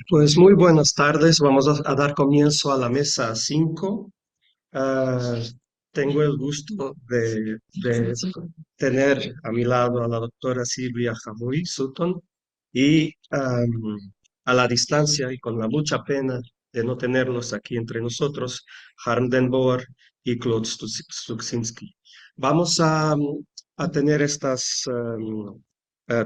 Pues muy buenas tardes. Vamos a dar comienzo a la mesa 5. Ah, tengo el gusto de tener a mi lado a la doctora Silvia Jamui Sutton y a la distancia y con la mucha pena de no tenerlos aquí entre nosotros, Harm den Boer y Claude Stuksinski. Vamos a tener estas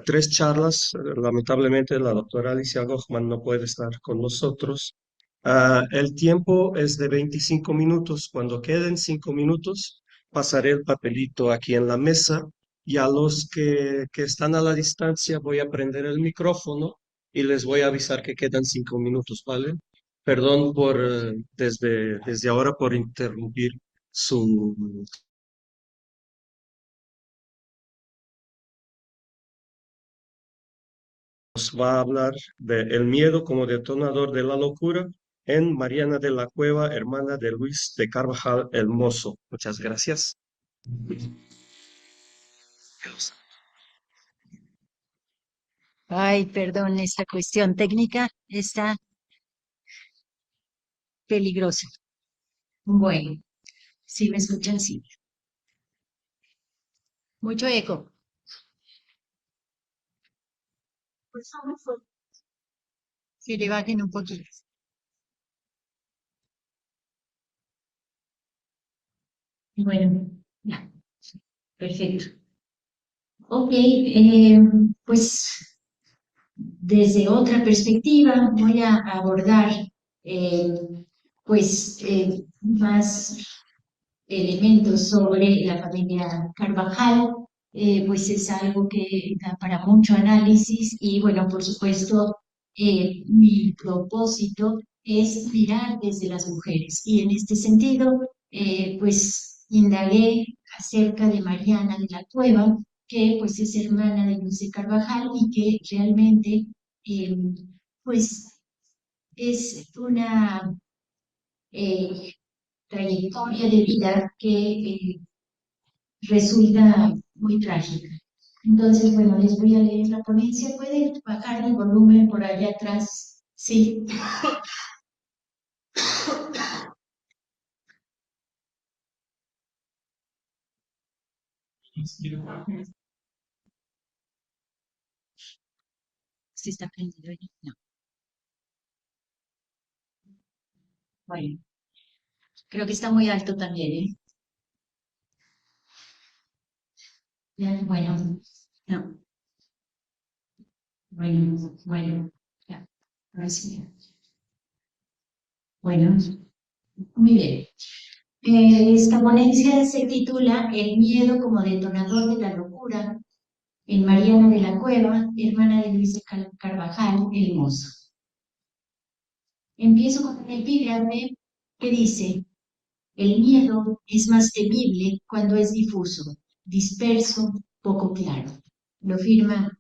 tres charlas. Lamentablemente la doctora Alicia Gochman no puede estar con nosotros. El tiempo es de 25 minutos. Cuando queden 5 minutos, pasaré el papelito aquí en la mesa y a los que están a la distancia voy a prender el micrófono y les voy a avisar que quedan 5 minutos, ¿vale? Perdón desde ahora por interrumpir su... Nos va a hablar de el miedo como detonador de la locura en Mariana de la Cueva, hermana de Luis de Carvajal el Mozo. Muchas gracias. Ay, perdón, esta cuestión técnica está peligrosa. Bueno, si me escuchan, sí. Mucho eco. Pues que le bajen un poquito. Bueno, ya, perfecto. Ok, pues desde otra perspectiva voy a abordar eh, más elementos sobre la familia Carvajal. Pues es algo que da para mucho análisis y bueno, por supuesto, mi propósito es mirar desde las mujeres y en este sentido, pues indagué acerca de Mariana de la Cueva, que pues es hermana de Luis de Carvajal y que realmente eh, pues es una eh, trayectoria de vida que resulta muy trágica. Entonces, bueno, les voy a leer la ponencia. ¿Puede bajar el volumen por allá atrás? Sí. ¿Sí está prendido ahí? No. Bueno, creo que está muy alto también, ¿eh? Ya, bueno, no. Bueno, ya. Ahora sí. Bueno, muy bien. Esta ponencia se titula El miedo como detonador de la locura en Mariana de la Cueva, hermana de Luis de Carvajal, el Mozo. Empiezo con un epígrafe que dice: el miedo es más temible cuando es difuso, disperso, poco claro. Lo firma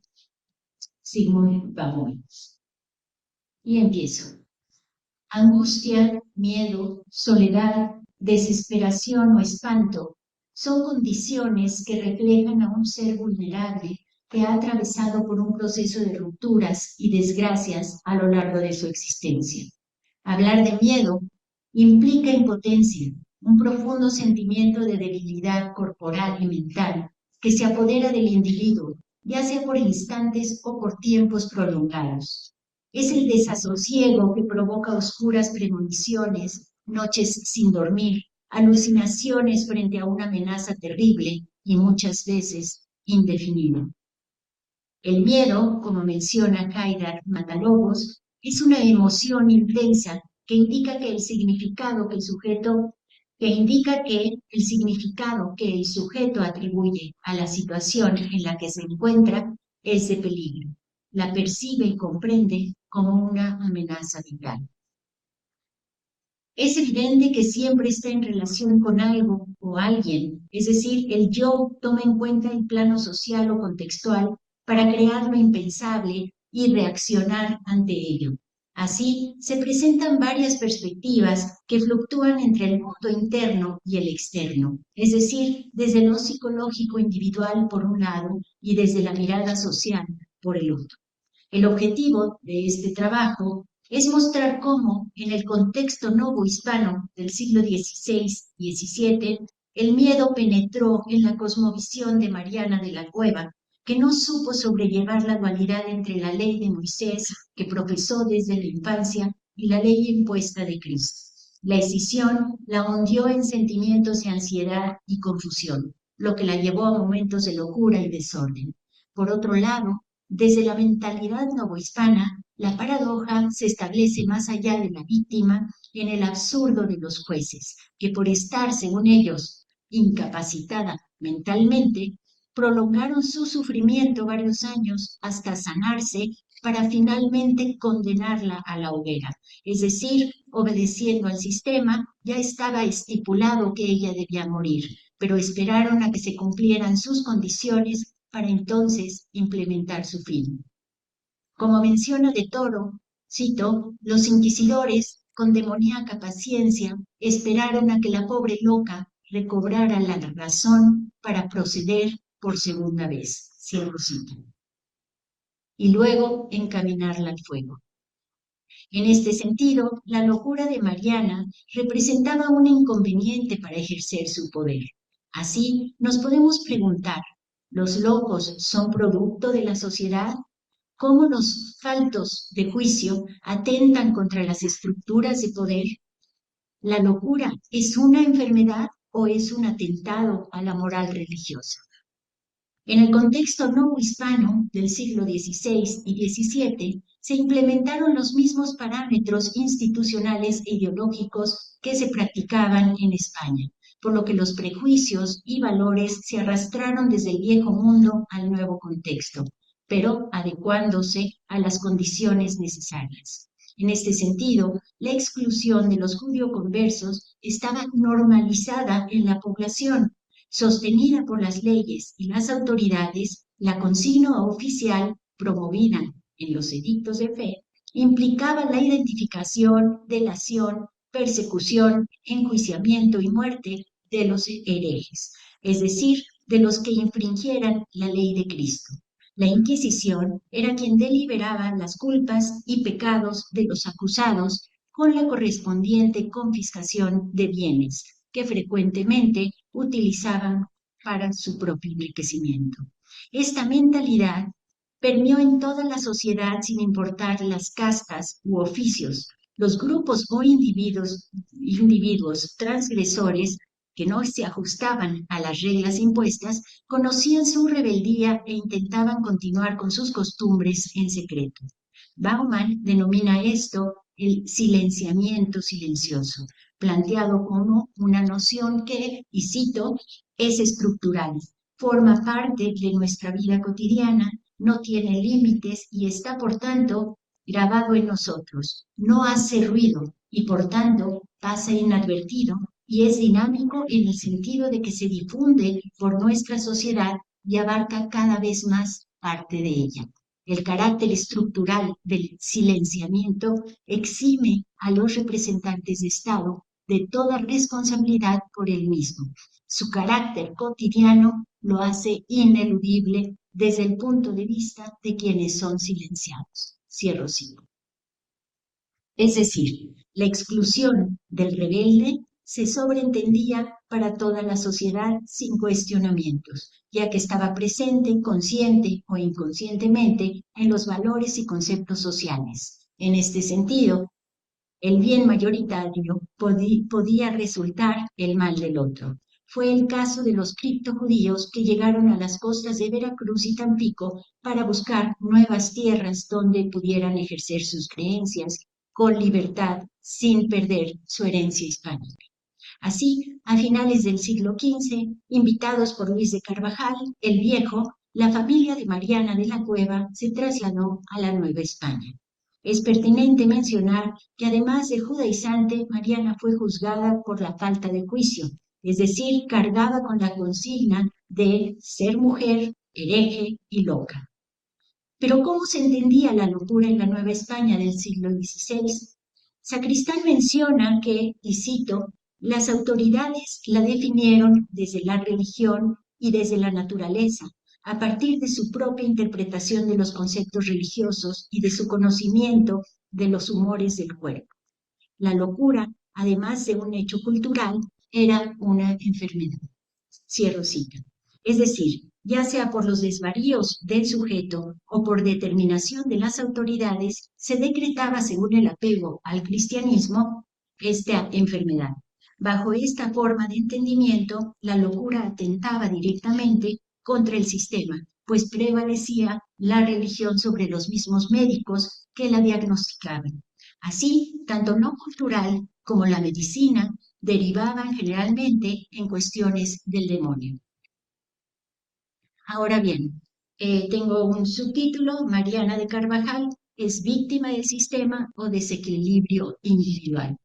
Sigmund Bauman. Y empiezo. Angustia, miedo, soledad, desesperación o espanto son condiciones que reflejan a un ser vulnerable que ha atravesado por un proceso de rupturas y desgracias a lo largo de su existencia. Hablar de miedo implica impotencia, un profundo sentimiento de debilidad corporal y mental que se apodera del individuo, ya sea por instantes o por tiempos prolongados. Es el desasosiego que provoca oscuras premoniciones, noches sin dormir, alucinaciones frente a una amenaza terrible y muchas veces indefinida. El miedo, como menciona Haidar Matalobos, es una emoción intensa que indica que el significado que el sujeto atribuye a la situación en la que se encuentra es de peligro. La percibe y comprende como una amenaza vital. Es evidente que siempre está en relación con algo o alguien, es decir, el yo toma en cuenta el plano social o contextual para crear lo impensable y reaccionar ante ello. Así, se presentan varias perspectivas que fluctúan entre el mundo interno y el externo, es decir, desde lo psicológico individual por un lado y desde la mirada social por el otro. El objetivo de este trabajo es mostrar cómo, en el contexto novohispano del siglo XVI-XVII, el miedo penetró en la cosmovisión de Mariana de la Cueva, que no supo sobrellevar la dualidad entre la ley de Moisés, que profesó desde la infancia, y la ley impuesta de Cristo. La escisión la hundió en sentimientos de ansiedad y confusión, lo que la llevó a momentos de locura y desorden. Por otro lado, desde la mentalidad novohispana, la paradoja se establece más allá de la víctima en el absurdo de los jueces, que por estar, según ellos, incapacitada mentalmente, prolongaron su sufrimiento varios años hasta sanarse para finalmente condenarla a la hoguera. Es decir, obedeciendo al sistema, ya estaba estipulado que ella debía morir, pero esperaron a que se cumplieran sus condiciones para entonces implementar su fin. Como menciona de Toro, cito, los inquisidores, con demoníaca paciencia, esperaron a que la pobre loca recobrara la razón para proceder por segunda vez, cierro cita, y luego encaminarla al fuego. En este sentido, la locura de Mariana representaba un inconveniente para ejercer su poder. Así, nos podemos preguntar, ¿los locos son producto de la sociedad? ¿Cómo los faltos de juicio atentan contra las estructuras de poder? ¿La locura es una enfermedad o es un atentado a la moral religiosa? En el contexto novohispano del siglo XVI y XVII, se implementaron los mismos parámetros institucionales e ideológicos que se practicaban en España, por lo que los prejuicios y valores se arrastraron desde el viejo mundo al nuevo contexto, pero adecuándose a las condiciones necesarias. En este sentido, la exclusión de los judío-conversos estaba normalizada en la población. Sostenida por las leyes y las autoridades, la consigna oficial promovida en los edictos de fe implicaba la identificación, delación, persecución, enjuiciamiento y muerte de los herejes, es decir, de los que infringieran la ley de Cristo. La Inquisición era quien deliberaba las culpas y pecados de los acusados con la correspondiente confiscación de bienes, que frecuentemente utilizaban para su propio enriquecimiento. Esta mentalidad permeó en toda la sociedad sin importar las castas u oficios. Los grupos o individuos transgresores que no se ajustaban a las reglas impuestas conocían su rebeldía e intentaban continuar con sus costumbres en secreto. Bauman denomina esto el silenciamiento silencioso, planteado como una noción que, y cito, es estructural, forma parte de nuestra vida cotidiana, no tiene límites y está, por tanto, grabado en nosotros. No hace ruido y, por tanto, pasa inadvertido y es dinámico en el sentido de que se difunde por nuestra sociedad y abarca cada vez más parte de ella. El carácter estructural del silenciamiento exime a los representantes de Estado de toda responsabilidad por él mismo. Su carácter cotidiano lo hace ineludible desde el punto de vista de quienes son silenciados. Cierro cito. Es decir, la exclusión del rebelde se sobreentendía para toda la sociedad sin cuestionamientos, ya que estaba presente, consciente o inconscientemente, en los valores y conceptos sociales. En este sentido, el bien mayoritario podía resultar el mal del otro. Fue el caso de los criptojudíos que llegaron a las costas de Veracruz y Tampico para buscar nuevas tierras donde pudieran ejercer sus creencias con libertad sin perder su herencia hispánica. Así, a finales del siglo XV, invitados por Luis de Carvajal, el Viejo, la familia de Mariana de la Cueva se trasladó a la Nueva España. Es pertinente mencionar que además de judaizante, Mariana fue juzgada por la falta de juicio, es decir, cargada con la consigna de ser mujer, hereje y loca. Pero ¿cómo se entendía la locura en la Nueva España del siglo XVI? Sacristán menciona que, y cito, las autoridades la definieron desde la religión y desde la naturaleza, a partir de su propia interpretación de los conceptos religiosos y de su conocimiento de los humores del cuerpo. La locura, además de un hecho cultural, era una enfermedad. Cierro cita. Es decir, ya sea por los desvaríos del sujeto o por determinación de las autoridades, se decretaba, según el apego al cristianismo, esta enfermedad. Bajo esta forma de entendimiento, la locura atentaba directamente contra el sistema, pues prevalecía la religión sobre los mismos médicos que la diagnosticaban. Así, tanto lo cultural como la medicina derivaban generalmente en cuestiones del demonio. Ahora bien, tengo un subtítulo: Mariana de Carvajal es víctima del sistema o desequilibrio individual.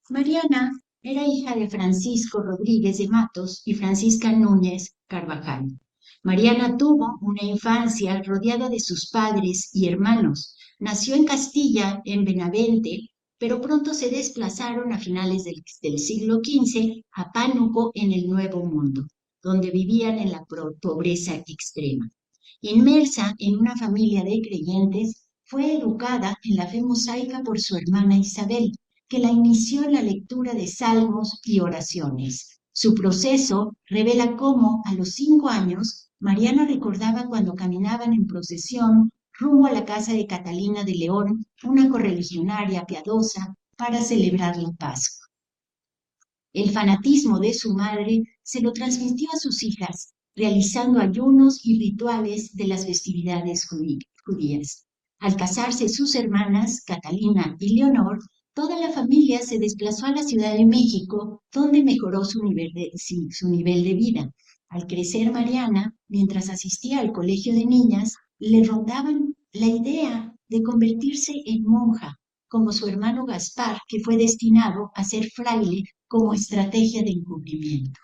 Mariana era hija de Francisco Rodríguez de Matos y Francisca Núñez Carvajal. Mariana tuvo una infancia rodeada de sus padres y hermanos. Nació en Castilla, en Benavente, pero pronto se desplazaron a finales del siglo XV a Pánuco, en el Nuevo Mundo, donde vivían en la pobreza extrema. Inmersa en una familia de creyentes, fue educada en la fe mosaica por su hermana Isabel, que la inició en la lectura de salmos y oraciones. Su proceso revela cómo, a los 5 años, Mariana recordaba cuando caminaban en procesión rumbo a la casa de Catalina de León, una correligionaria piadosa, para celebrar la Pascua. El fanatismo de su madre se lo transmitió a sus hijas, realizando ayunos y rituales de las festividades judías. Al casarse sus hermanas, Catalina y Leonor, toda la familia se desplazó a la Ciudad de México, donde mejoró su nivel de vida. Al crecer Mariana, mientras asistía al colegio de niñas, le rondaban la idea de convertirse en monja, como su hermano Gaspar, que fue destinado a ser fraile como estrategia de encubrimiento.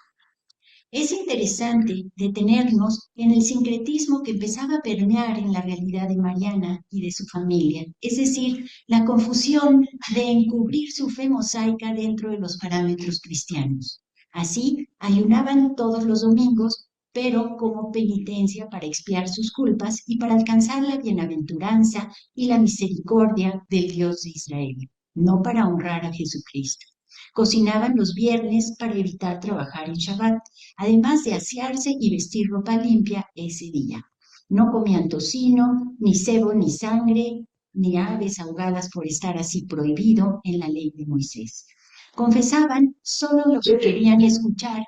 Es interesante detenernos en el sincretismo que empezaba a permear en la realidad de Mariana y de su familia, es decir, la confusión de encubrir su fe mosaica dentro de los parámetros cristianos. Así, ayunaban todos los domingos, pero como penitencia para expiar sus culpas y para alcanzar la bienaventuranza y la misericordia del Dios de Israel, no para honrar a Jesucristo. Cocinaban los viernes para evitar trabajar en Shabbat, además de asearse y vestir ropa limpia ese día. No comían tocino, ni cebo, ni sangre, ni aves ahogadas, por estar así prohibido en la ley de Moisés. Confesaban solo lo que querían escuchar,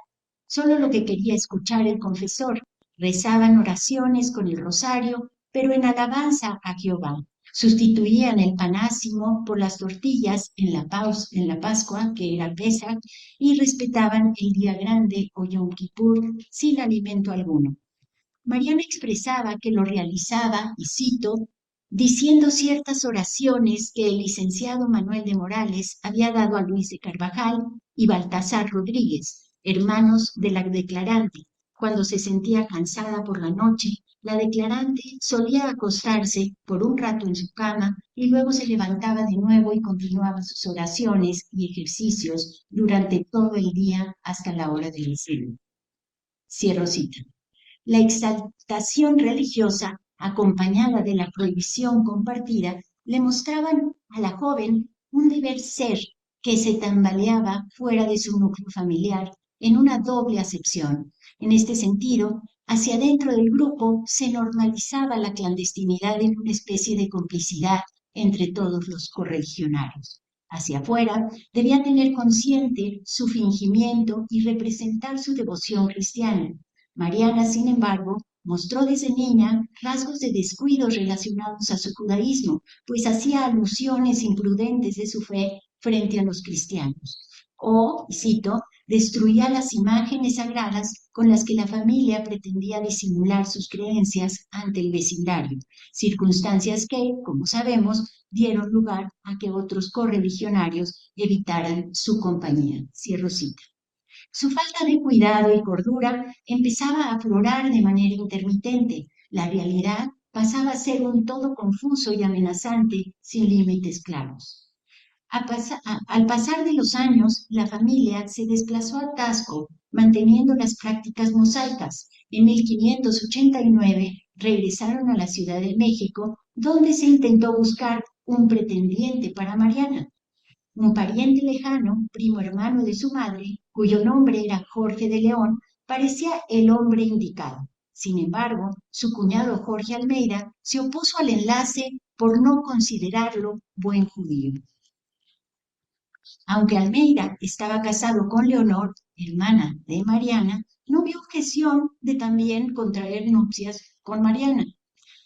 solo lo que quería escuchar el confesor. Rezaban oraciones con el rosario, pero en alabanza a Jehová. Sustituían el panásimo por las tortillas en la Pascua, que era Pesach, y respetaban el día grande o Yom Kippur sin alimento alguno. Mariana expresaba que lo realizaba, y cito, diciendo ciertas oraciones que el licenciado Manuel de Morales había dado a Luis de Carvajal y Baltasar Rodríguez, hermanos de la declarante. Cuando se sentía cansada por la noche, la declarante solía acostarse por un rato en su cama y luego se levantaba de nuevo y continuaba sus oraciones y ejercicios durante todo el día hasta la hora del desayuno. Cierro cita. La exaltación religiosa, acompañada de la prohibición compartida, le mostraban a la joven un deber ser que se tambaleaba fuera de su núcleo familiar en una doble acepción. En este sentido, hacia dentro del grupo se normalizaba la clandestinidad en una especie de complicidad entre todos los correligionarios. Hacia afuera, debía tener consciente su fingimiento y representar su devoción cristiana. Mariana, sin embargo, mostró desde niña rasgos de descuido relacionados a su judaísmo, pues hacía alusiones imprudentes de su fe frente a los cristianos. O, cito, destruía las imágenes sagradas con las que la familia pretendía disimular sus creencias ante el vecindario, circunstancias que, como sabemos, dieron lugar a que otros correligionarios evitaran su compañía. Cierro cita. Su falta de cuidado y cordura empezaba a aflorar de manera intermitente. La realidad pasaba a ser un todo confuso y amenazante, sin límites claros. Al pasar de los años, la familia se desplazó a Taxco, manteniendo las prácticas mosaicas. En 1589 regresaron a la Ciudad de México, donde se intentó buscar un pretendiente para Mariana. Un pariente lejano, primo hermano de su madre, cuyo nombre era Jorge de León, parecía el hombre indicado. Sin embargo, su cuñado Jorge Almeida se opuso al enlace por no considerarlo buen judío. Aunque Almeida estaba casado con Leonor, hermana de Mariana, no vio objeción de también contraer nupcias con Mariana.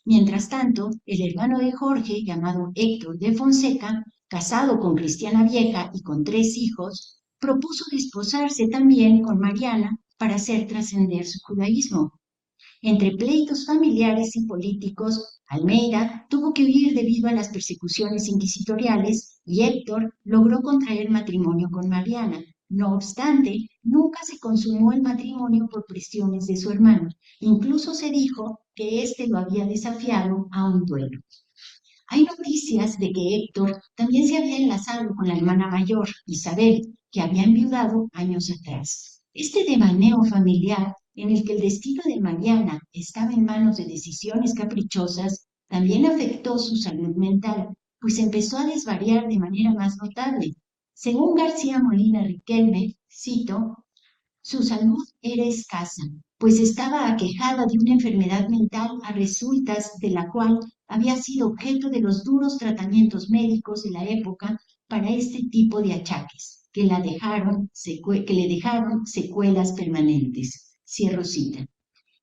Mientras tanto, el hermano de Jorge, llamado Héctor de Fonseca, casado con Cristiana Vieja y con 3 hijos, propuso desposarse también con Mariana para hacer trascender su judaísmo. Entre pleitos familiares y políticos, Almeida tuvo que huir debido a las persecuciones inquisitoriales y Héctor logró contraer matrimonio con Mariana. No obstante, nunca se consumó el matrimonio por presiones de su hermano. Incluso se dijo que éste lo había desafiado a un duelo. Hay noticias de que Héctor también se había enlazado con la hermana mayor, Isabel, que había enviudado años atrás. Este devaneo familiar, en el que el destino de Mariana estaba en manos de decisiones caprichosas, también afectó su salud mental, pues empezó a desvariar de manera más notable. Según García Molina Riquelme, cito, su salud era escasa, pues estaba aquejada de una enfermedad mental a resultas de la cual había sido objeto de los duros tratamientos médicos de la época para este tipo de achaques, que le dejaron secuelas permanentes. Cierro cita.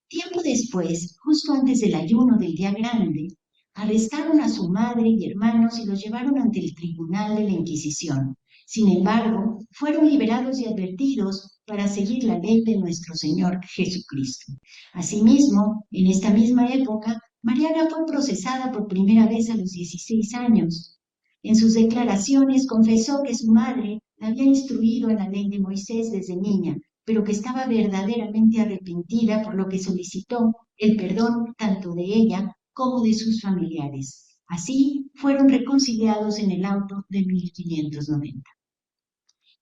Tiempo después, justo antes del ayuno del día grande, arrestaron a su madre y hermanos y los llevaron ante el tribunal de la Inquisición. Sin embargo, fueron liberados y advertidos para seguir la ley de nuestro Señor Jesucristo. Asimismo, en esta misma época, Mariana fue procesada por primera vez a los 16 años. En sus declaraciones confesó que su madre la había instruido en la ley de Moisés desde niña, pero que estaba verdaderamente arrepentida, por lo que solicitó el perdón tanto de ella como de sus familiares. Así fueron reconciliados en el auto de 1590.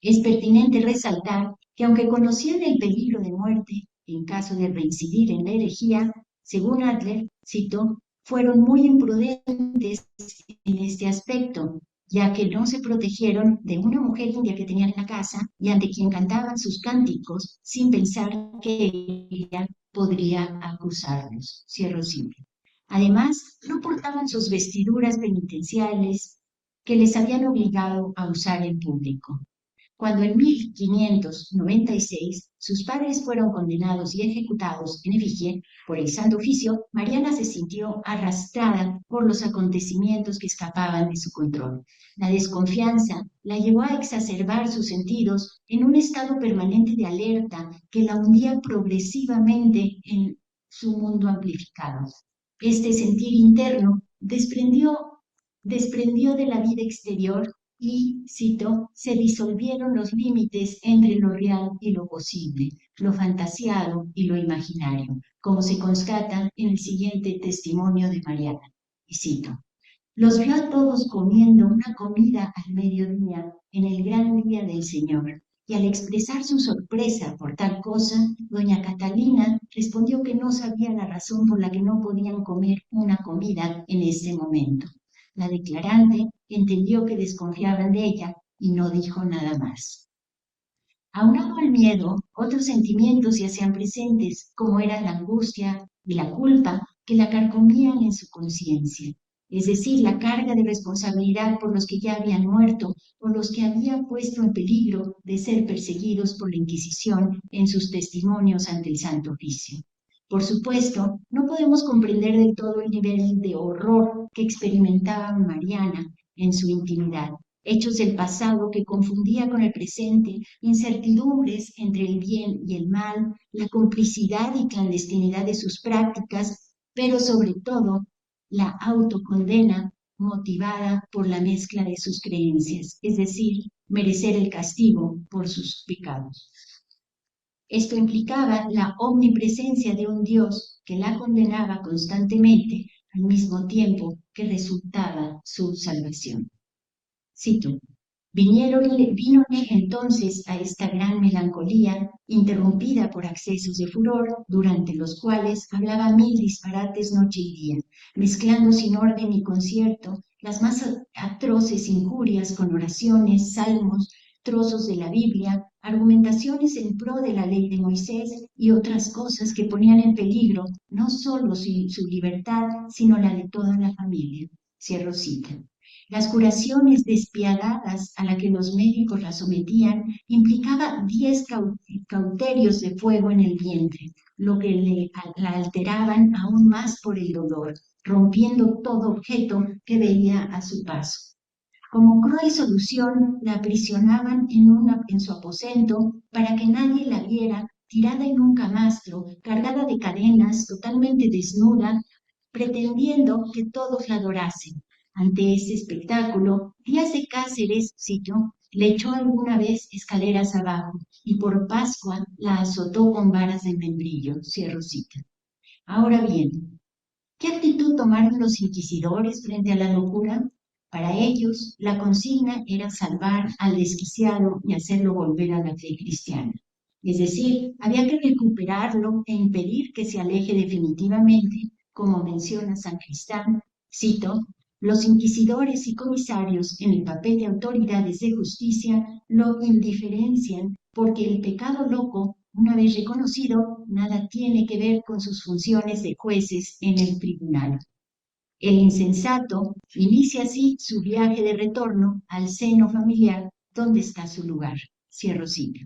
Es pertinente resaltar que aunque conocían el peligro de muerte en caso de reincidir en la herejía, según Adler, cito, fueron muy imprudentes en este aspecto, ya que no se protegieron de una mujer india que tenían en la casa y ante quien cantaban sus cánticos sin pensar que ella podría acusarlos. Cierro cita. Además, no portaban sus vestiduras penitenciales que les habían obligado a usar en público. Cuando en 1596 sus padres fueron condenados y ejecutados en efigie por el Santo Oficio, Mariana se sintió arrastrada por los acontecimientos que escapaban de su control. La desconfianza la llevó a exacerbar sus sentidos en un estado permanente de alerta que la hundía progresivamente en su mundo amplificado. Este sentir interno desprendió de la vida exterior y, cito, se disolvieron los límites entre lo real y lo posible, lo fantasiado y lo imaginario, como se constata en el siguiente testimonio de Mariana. Y cito, los vio a todos comiendo una comida al mediodía en el gran día del Señor, y al expresar su sorpresa por tal cosa, doña Catalina respondió que no sabía la razón por la que no podían comer una comida en ese momento. La declarante entendió que desconfiaban de ella y no dijo nada más. Aunado al miedo, otros sentimientos se hacían presentes, como eran la angustia y la culpa que la carcomían en su conciencia, es decir, la carga de responsabilidad por los que ya habían muerto o los que había puesto en peligro de ser perseguidos por la Inquisición en sus testimonios ante el Santo Oficio. Por supuesto, no podemos comprender del todo el nivel de horror que experimentaba Mariana en su intimidad. Hechos del pasado que confundía con el presente, incertidumbres entre el bien y el mal, la complicidad y clandestinidad de sus prácticas, pero sobre todo la autocondena motivada por la mezcla de sus creencias, es decir, merecer el castigo por sus pecados. Esto implicaba la omnipresencia de un Dios que la condenaba constantemente al mismo tiempo que resultaba su salvación. Cito, Vínole entonces a esta gran melancolía, interrumpida por accesos de furor, durante los cuales hablaba mil disparates noche y día, mezclando sin orden y concierto las más atroces injurias con oraciones, salmos, trozos de la Biblia, argumentaciones en pro de la ley de Moisés y otras cosas que ponían en peligro no solo su libertad, sino la de toda la familia. Cierro cita. Las curaciones despiadadas a las que los médicos la sometían implicaba 10 cauterios de fuego en el vientre, lo que la alteraban aún más por el dolor, rompiendo todo objeto que veía a su paso. Como cruel solución, la aprisionaban en su aposento para que nadie la viera, tirada en un camastro, cargada de cadenas, totalmente desnuda, pretendiendo que todos la adorasen. Ante ese espectáculo, Díaz de Cáceres, cito, le echó alguna vez escaleras abajo y por Pascua la azotó con varas de membrillo, cierro cita. Ahora bien, ¿qué actitud tomaron los inquisidores frente a la locura? Para ellos, la consigna era salvar al desquiciado y hacerlo volver a la fe cristiana. Es decir, había que recuperarlo e impedir que se aleje definitivamente, como menciona San Cristán, cito, los inquisidores y comisarios en el papel de autoridades de justicia lo indiferencian porque el pecado loco, una vez reconocido, nada tiene que ver con sus funciones de jueces en el tribunal. El insensato inicia así su viaje de retorno al seno familiar donde está su lugar. Cierro cita.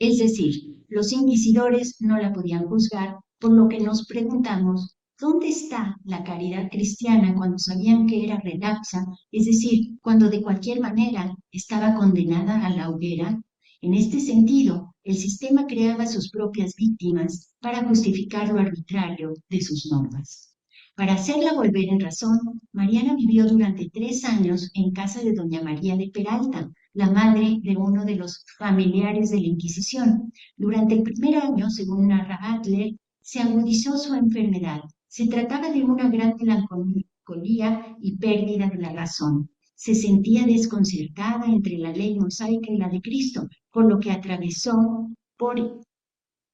Es decir, los inquisidores no la podían juzgar, por lo que nos preguntamos, ¿dónde está la caridad cristiana cuando sabían que era relapsa, es decir, cuando de cualquier manera estaba condenada a la hoguera? En este sentido, el sistema creaba sus propias víctimas para justificar lo arbitrario de sus normas. Para hacerla volver en razón, Mariana vivió durante 3 años en casa de doña María de Peralta, la madre de uno de los familiares de la Inquisición. Durante el primer año, según narra Adler, se agudizó su enfermedad. Se trataba de una gran melancolía y pérdida de la razón. Se sentía desconcertada entre la ley mosaica y la de Cristo, por lo que atravesó por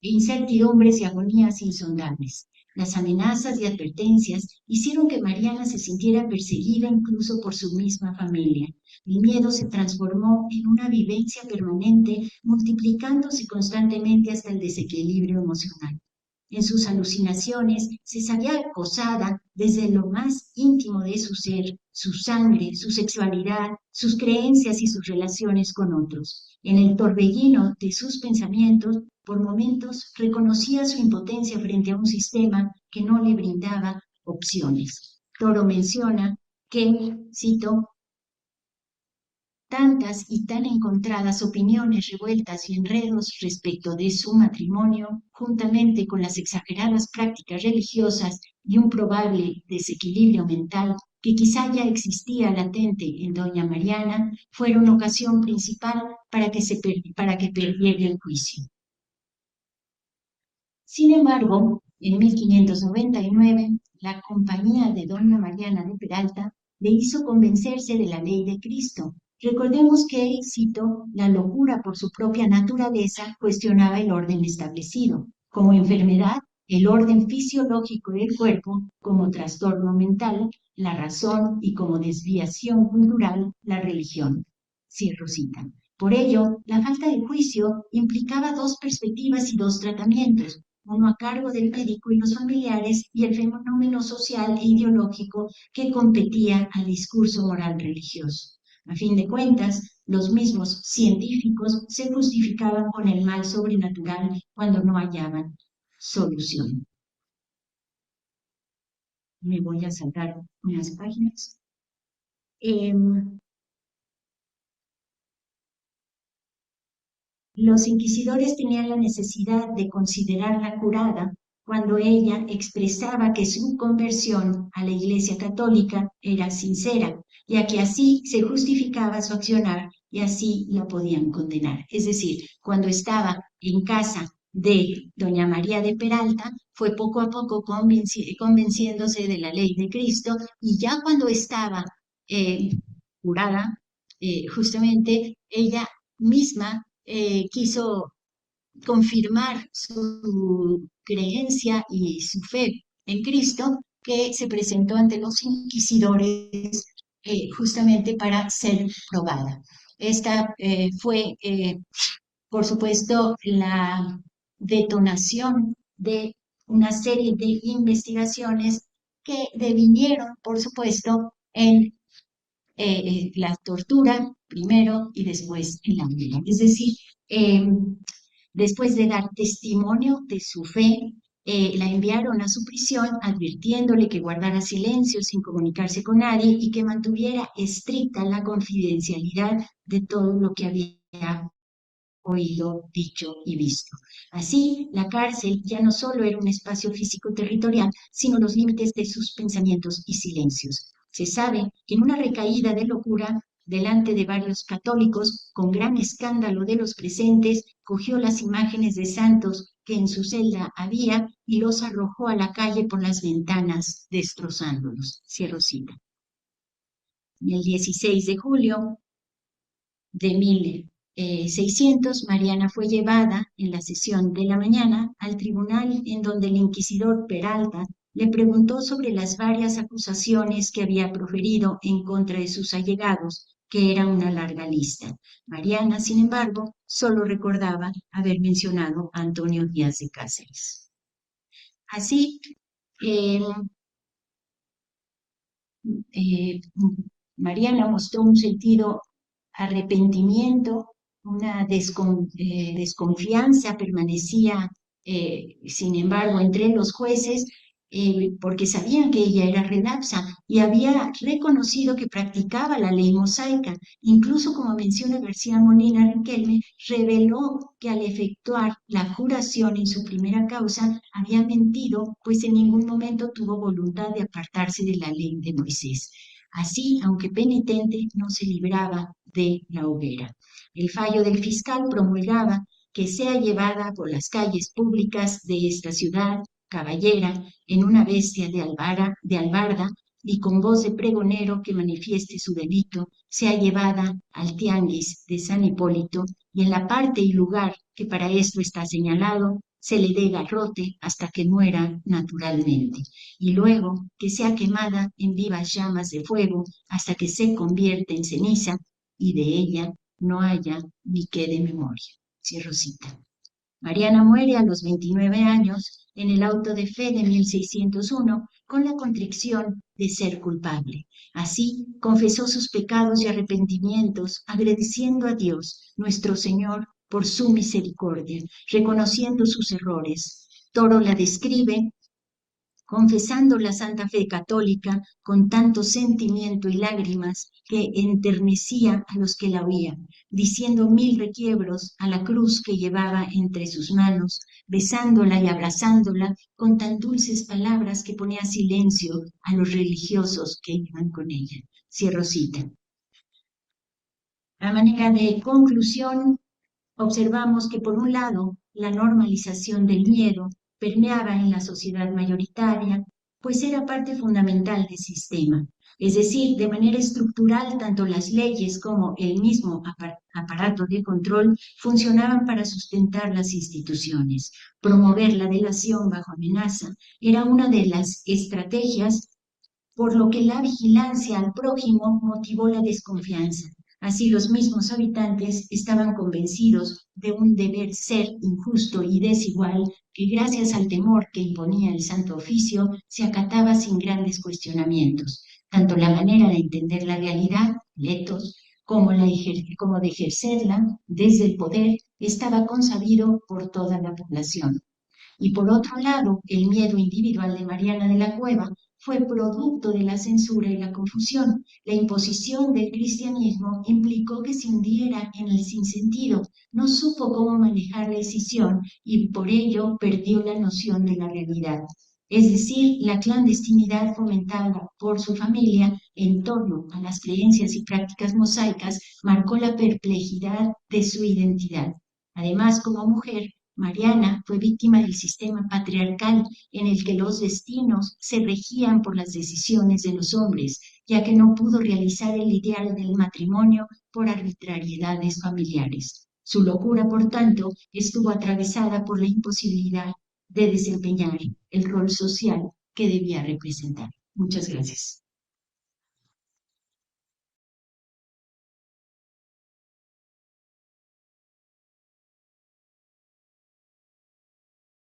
incertidumbres y agonías insondables. Las amenazas y advertencias hicieron que Mariana se sintiera perseguida incluso por su misma familia. El miedo se transformó en una vivencia permanente, multiplicándose constantemente hasta el desequilibrio emocional. En sus alucinaciones se sabía acosada desde lo más íntimo de su ser, su sangre, su sexualidad, sus creencias y sus relaciones con otros. En el torbellino de sus pensamientos, por momentos reconocía su impotencia frente a un sistema que no le brindaba opciones. Toro menciona que, cito, tantas y tan encontradas opiniones revueltas y enredos respecto de su matrimonio, juntamente con las exageradas prácticas religiosas y un probable desequilibrio mental que quizá ya existía latente en doña Mariana, fueron ocasión principal para que perdiera el juicio. Sin embargo, en 1599, la compañía de doña Mariana de Peralta le hizo convencerse de la ley de Cristo. Recordemos que, cito, la locura por su propia naturaleza cuestionaba el orden establecido, como enfermedad, el orden fisiológico del cuerpo, como trastorno mental, la razón y como desviación cultural, la religión. Cierro cita. Por ello, la falta de juicio implicaba 2 perspectivas y 2 tratamientos, uno a cargo del médico y los familiares y el fenómeno social e ideológico que competía al discurso moral religioso. A fin de cuentas, los mismos científicos se justificaban con el mal sobrenatural cuando no hallaban solución. Me voy a saltar unas páginas. Los inquisidores tenían la necesidad de considerarla curada cuando ella expresaba que su conversión a la Iglesia Católica era sincera, ya que así se justificaba su accionar y así la podían condenar. Es decir, cuando estaba en casa de doña María de Peralta, fue poco a poco convenciéndose de la ley de Cristo y ya cuando estaba curada, justamente ella misma quiso confirmar su creencia y su fe en Cristo, que se presentó ante los inquisidores justamente para ser probada. Esta fue, por supuesto, la detonación de una serie de investigaciones que devinieron, por supuesto, en la tortura primero y después en la vida. Es decir, después de dar testimonio de su fe, la enviaron a su prisión advirtiéndole que guardara silencio sin comunicarse con nadie y que mantuviera estricta la confidencialidad de todo lo que había oído, dicho y visto. Así, la cárcel ya no solo era un espacio físico territorial, sino los límites de sus pensamientos y silencios. Se sabe que en una recaída de locura, delante de varios católicos, con gran escándalo de los presentes, cogió las imágenes de santos que en su celda había y los arrojó a la calle por las ventanas, destrozándolos. Cierro cita. El 16 de julio de 1600, Mariana fue llevada en la sesión de la mañana al tribunal en donde el inquisidor Peralta le preguntó sobre las varias acusaciones que había proferido en contra de sus allegados, que era una larga lista. Mariana, sin embargo, solo recordaba haber mencionado a Antonio Díaz de Cáceres. Así, Mariana mostró un sentido arrepentimiento, una desconfianza permanecía, sin embargo, entre los jueces, porque sabían que ella era relapsa y había reconocido que practicaba la ley mosaica. Incluso, como menciona García Molina Riquelme, reveló que al efectuar la juración en su primera causa había mentido, pues en ningún momento tuvo voluntad de apartarse de la ley de Moisés. Así, aunque penitente, no se libraba de la hoguera. El fallo del fiscal promulgaba que sea llevada por las calles públicas de esta ciudad, caballera, en una bestia de albarda, y con voz de pregonero que manifieste su delito, sea llevada al tianguis de San Hipólito, y en la parte y lugar que para esto está señalado, se le dé garrote hasta que muera naturalmente, y luego que sea quemada en vivas llamas de fuego hasta que se convierta en ceniza y de ella no haya ni quede memoria. Cierro cita. Mariana muere a los 29 años en el auto de fe de 1601 con la contrición de ser culpable. Así confesó sus pecados y arrepentimientos, agradeciendo a Dios, nuestro Señor, por su misericordia, reconociendo sus errores. Toro la describe confesando la Santa Fe católica con tanto sentimiento y lágrimas que enternecía a los que la oían, diciendo 1000 requiebros a la cruz que llevaba entre sus manos, besándola y abrazándola con tan dulces palabras que ponía silencio a los religiosos que iban con ella. Cierro cita. A manera de conclusión, observamos que por un lado la normalización del miedo permeaba en la sociedad mayoritaria, pues era parte fundamental del sistema. Es decir, de manera estructural, tanto las leyes como el mismo aparato de control funcionaban para sustentar las instituciones. Promover la delación bajo amenaza era una de las estrategias, por lo que la vigilancia al prójimo motivó la desconfianza. Así los mismos habitantes estaban convencidos de un deber ser injusto y desigual que gracias al temor que imponía el Santo Oficio se acataba sin grandes cuestionamientos. Tanto la manera de entender la realidad, letos, como de ejercerla desde el poder estaba consabido por toda la población. Y por otro lado, el miedo individual de Mariana de la Cueva fue producto de la censura y la confusión. La imposición del cristianismo implicó que se hundiera en el sinsentido, no supo cómo manejar la decisión y por ello perdió la noción de la realidad. Es decir, la clandestinidad fomentada por su familia en torno a las creencias y prácticas mosaicas marcó la perplejidad de su identidad. Además, como mujer, Mariana fue víctima del sistema patriarcal en el que los destinos se regían por las decisiones de los hombres, ya que no pudo realizar el ideal del matrimonio por arbitrariedades familiares. Su locura, por tanto, estuvo atravesada por la imposibilidad de desempeñar el rol social que debía representar. Muchas gracias.